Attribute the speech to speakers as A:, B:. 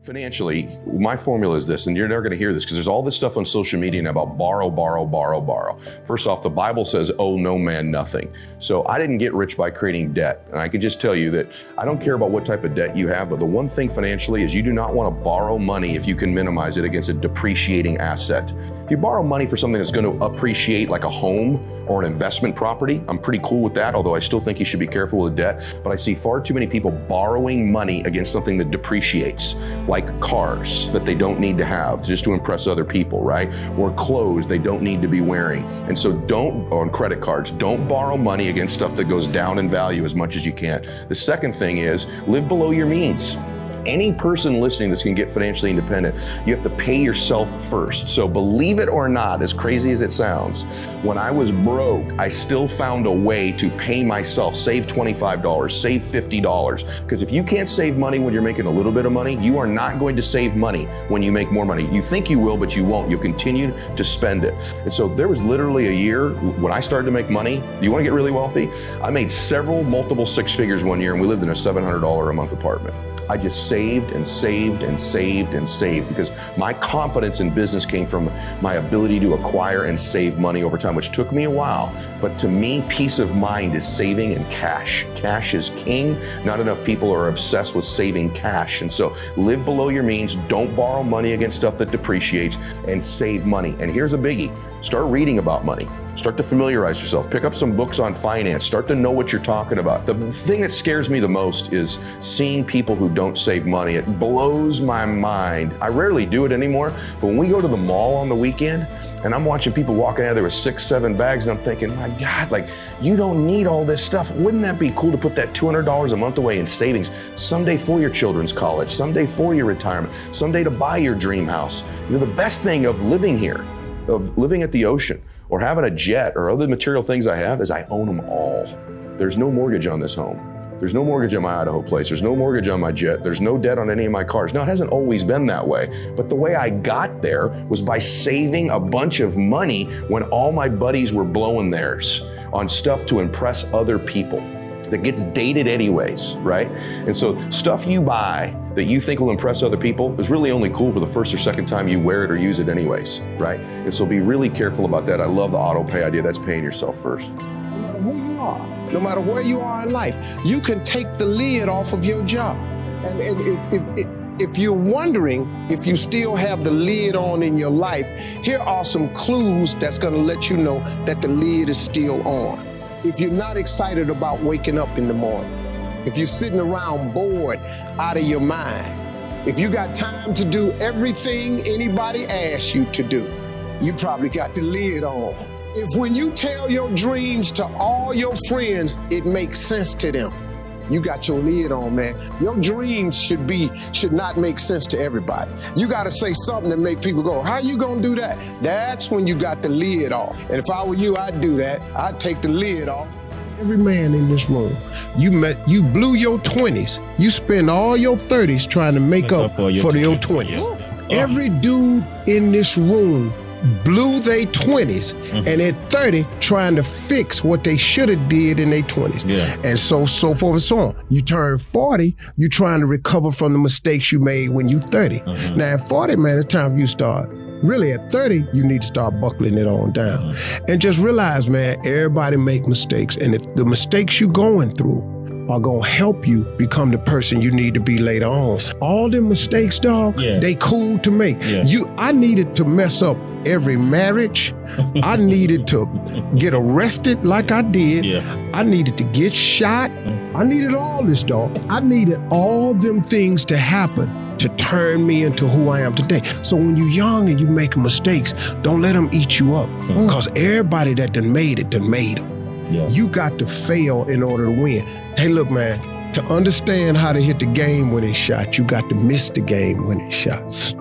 A: Financially, my formula is this, and you're never going to hear this because there's all this stuff on social media now about borrow, borrow, borrow, borrow. First off, the Bible says, owe no man nothing. So I didn't get rich by creating debt. And I can just tell you that I don't care about what type of debt you have, but the one thing financially is you do not want to borrow money if you can minimize it against a depreciating asset. If you borrow money for something that's going to appreciate, like a home or an investment property, I'm pretty cool with that, although I still think you should be careful with debt. But I see far too many people borrowing money against something that depreciates, like cars that they don't need to have just to impress other people, right? Or clothes they don't need to be wearing. And so on credit cards, don't borrow money against stuff that goes down in value as much as you can. The second thing is live below your means. Any person listening that's going to get financially independent, you have to pay yourself first. So believe it or not, as crazy as it sounds, when I was broke, I still found a way to pay myself, save $25, save $50. Because if you can't save money when you're making a little bit of money, you are not going to save money when you make more money. You think you will, but you won't. You'll continue to spend it. And so there was literally a year when I started to make money. You want to get really wealthy? I made multiple six figures one year, and we lived in a $700 a month apartment. I just saved and saved and saved and saved because my confidence in business came from my ability to acquire and save money over time, which took me a while. But to me, peace of mind is saving and cash. Cash is king. Not enough people are obsessed with saving cash. And so live below your means. Don't borrow money against stuff that depreciates, and save money. And here's a biggie. Start reading about money. Start to familiarize yourself. Pick up some books on finance. Start to know what you're talking about. The thing that scares me the most is seeing people who don't save money. It blows my mind. I rarely do it anymore, but when we go to the mall on the weekend and I'm watching people walking out of there with 6, 7 bags, and I'm thinking, my God, like, you don't need all this stuff. Wouldn't that be cool to put that $200 a month away in savings someday for your children's college, someday for your retirement, someday to buy your dream house? You know, the best thing of living here, of living at the ocean, or having a jet, or other material things I have, is I own them all. There's no mortgage on this home. There's no mortgage on my Idaho place. There's no mortgage on my jet. There's no debt on any of my cars. Now, it hasn't always been that way, but the way I got there was by saving a bunch of money when all my buddies were blowing theirs on stuff to impress other people that gets dated anyways, right? And so stuff you buy that you think will impress other people is really only cool for the first or second time you wear it or use it anyways, right? And so be really careful about that. I love the auto pay idea. That's paying yourself first.
B: No matter who you are, no matter where you are in life, you can take the lid off of your job. And if you're wondering if you still have the lid on in your life, here are some clues that's gonna let you know that the lid is still on. If you're not excited about waking up in the morning, if you're sitting around bored out of your mind, if you got time to do everything anybody asks you to do, you probably got the lid on. If when you tell your dreams to all your friends, it makes sense to them, you got your lid on, man. Your dreams should not make sense to everybody. You gotta say something that make people go, how you gonna do that? That's when you got the lid off. And if I were you, I'd do that. I'd take the lid off. Every man in this room, you blew your 20s. You spend all your 30s trying to make up for your 20s. Every dude in this room blew their 20s and at 30 trying to fix what they should have did in their 20s. And so forth and so on. You turn 40, you're trying to recover from the mistakes you made when you 30. Now at 40, man, it's time for you to start. Really at 30, you need to start buckling it on down. And just realize, man, everybody make mistakes. And if the mistakes you're going through are gonna help you become the person you need to be later on. All them mistakes, dog, they cool to make. I needed to mess up every marriage. I needed to get arrested like I did. I needed to get shot. I needed all this, dog. I needed all them things to happen to turn me into who I am today. So when you're young and you making mistakes, don't let them eat you up. Because everybody that done made it, done made them. You got to fail in order to win. Hey, look, man, to understand how to hit the game-winning shot, you got to miss the game-winning shots.